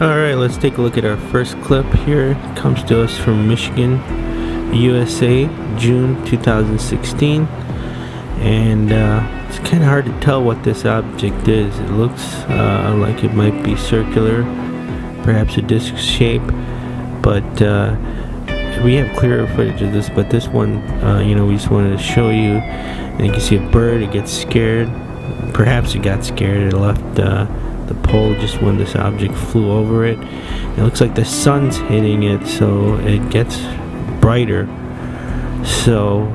Alright, let's take a look at our first clip here. It comes to us from Michigan, USA, June 2016. And it's kind of hard to tell what this object is. It looks like it might be circular, perhaps a disc shape, but we have clearer footage of this, but this one, we just wanted to show you. And you can see a bird, it gets scared. Perhaps it got scared, it left the pole just when this object flew over it. It looks like the sun's hitting it, so it gets brighter. So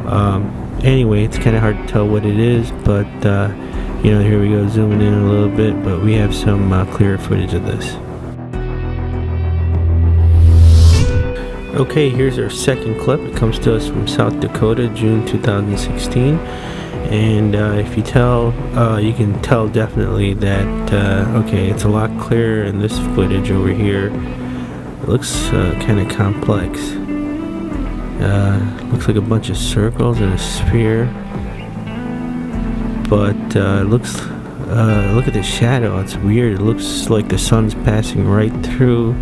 anyway, it's kind of hard to tell what it is, but here we go, zooming in a little bit, but we have some clearer footage of this. Okay, here's our second clip. It comes to us from South Dakota, June 2016. And if you tell, you can tell definitely that, okay, it's a lot clearer in this footage over here. It looks kind of complex. Looks like a bunch of circles and a sphere. But it looks, look at the shadow, it's weird. It looks like the sun's passing right through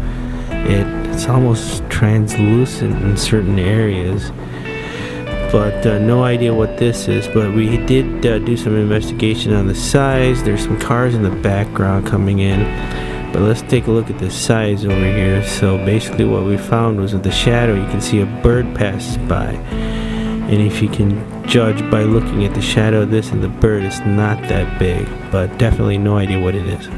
it. It's almost translucent in certain areas. But no idea what this is, but we did do some investigation on the size. There's some cars in the background coming in, but let's take a look at the size over here. So basically what we found was with the shadow, you can see a bird passes by, and if you can judge by looking at the shadow of this and the bird, it's not that big, but definitely no idea what it is.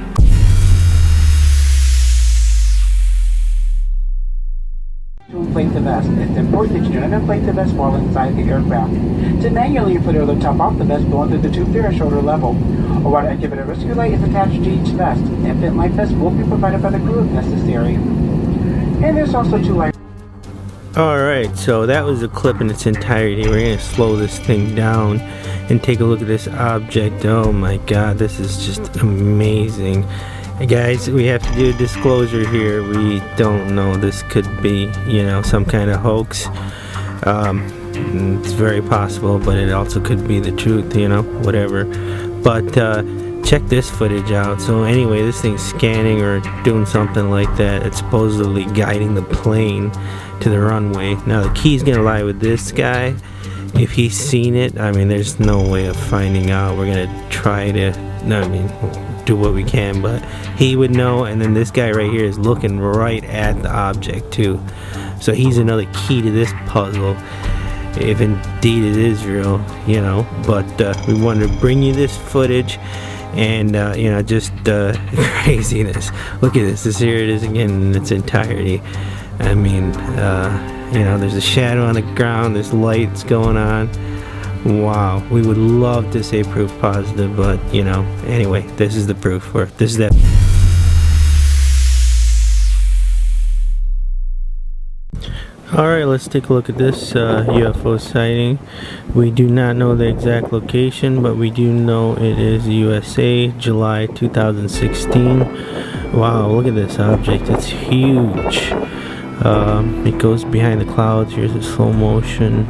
To inflate the vest. It's important that you do not inflate the vest while inside the aircraft. To manually inflate or lift top off the vest, blow under the tube there at shoulder level. A water activated rescue light is attached to each vest. Infant life vest will be provided by the crew if necessary. And there's also 2 life. Alright, so that was the clip in its entirety. We're going to slow this thing down and take a look at this object. Oh my god, this is just amazing. Hey guys, we have to do a disclosure here. We don't know, this could be, some kind of hoax. It's very possible, but it also could be the truth, whatever. But check this footage out. So anyway, this thing's scanning or doing something like that. It's supposedly guiding the plane to the runway. Now the key's gonna lie with this guy. If he's seen it, there's no way of finding out. We're gonna try to, do what we can, but he would know. And then this guy right here is looking right at the object too, so he's another key to this puzzle, if indeed it is real, but we wanted to bring you this footage and just craziness. Look at this, here it is again in its entirety. There's a shadow on the ground, there's lights going on. Wow, we would love to say proof positive, but anyway, this is the proof, or this is that. Alright, let's take a look at this UFO sighting. We do not know the exact location, but we do know it is USA, July 2016. Wow, look at this object, it's huge. It goes behind the clouds. Here's a slow motion.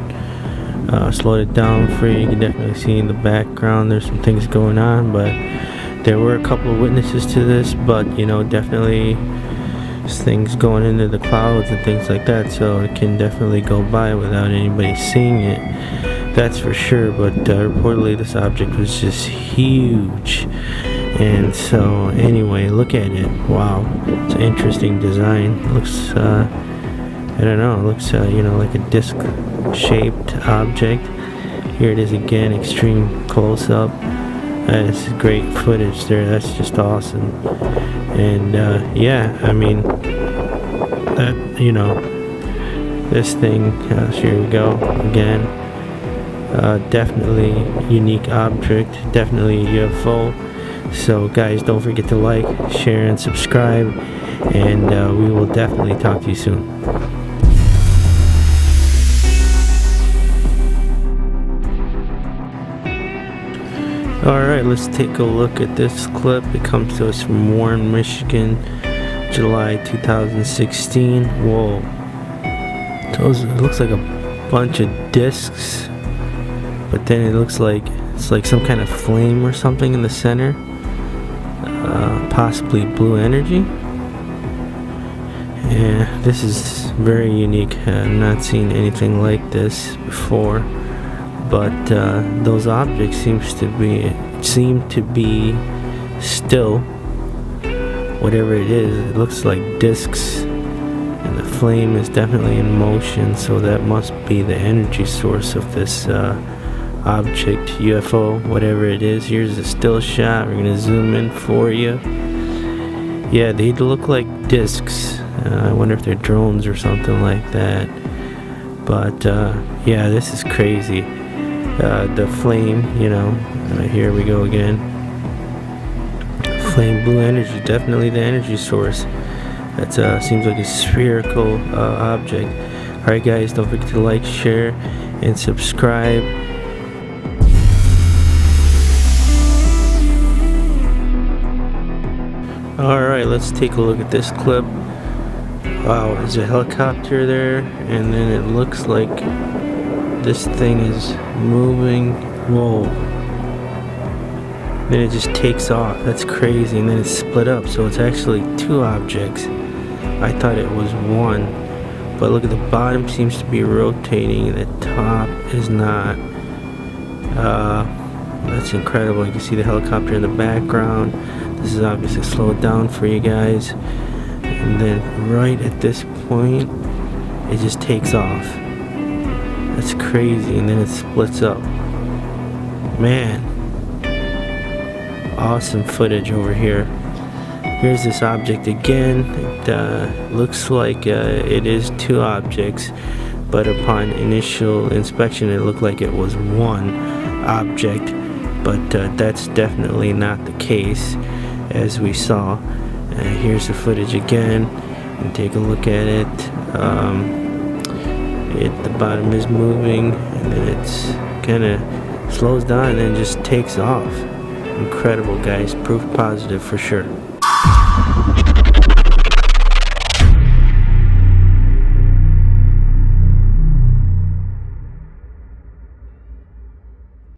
Slowed it down for you. You can definitely see in the background there's some things going on, but there were a couple of witnesses to this, but definitely things going into the clouds and things like that, so it can definitely go by without anybody seeing it, that's for sure. But reportedly this object was just huge. And so anyway, look at it. Wow, it's an interesting design. It looks I don't know, it looks like a disc shaped object. Here it is again, extreme close-up. That's great footage there, that's just awesome. And this thing, here we go again. Definitely unique object, definitely a UFO. So guys, don't forget to like, share, and subscribe, and we will definitely talk to you soon. Alright, let's take a look at this clip. It comes to us from Warren, Michigan, July 2016. Whoa. It looks like a bunch of discs, but then it looks like it's like some kind of flame or something in the center. Possibly blue energy. Yeah, this is very unique. I've not seen anything like this before. But those objects seem to be still. Whatever it is, it looks like discs, and the flame is definitely in motion. So that must be the energy source of this object, UFO, whatever it is. Here's a still shot. We're gonna zoom in for you. Yeah, they look like discs. I wonder if they're drones or something like that. But yeah, this is crazy. The flame, here we go again. Flame blue energy, definitely the energy source. That seems like a spherical object. Alright guys, don't forget to like, share, and subscribe. Alright, let's take a look at this clip. Wow, there's a helicopter there, and then it looks like this thing is moving. Whoa. Then it just takes off. That's crazy. And then it's split up, so it's actually two objects. I thought it was one. But look at the bottom, seems to be rotating. The top is not. That's incredible. You can see the helicopter in the background. This is obviously slowed down for you guys. And then right at this point, it just takes off. That's crazy. And then it splits up. Man, awesome footage over here. Here's this object again. It looks like it is two objects, but upon initial inspection it looked like it was one object, but that's definitely not the case, as we saw. Here's the footage again, and take a look at it. The bottom is moving, and then it's kind of slows down and then just takes off. Incredible, guys. Proof positive for sure.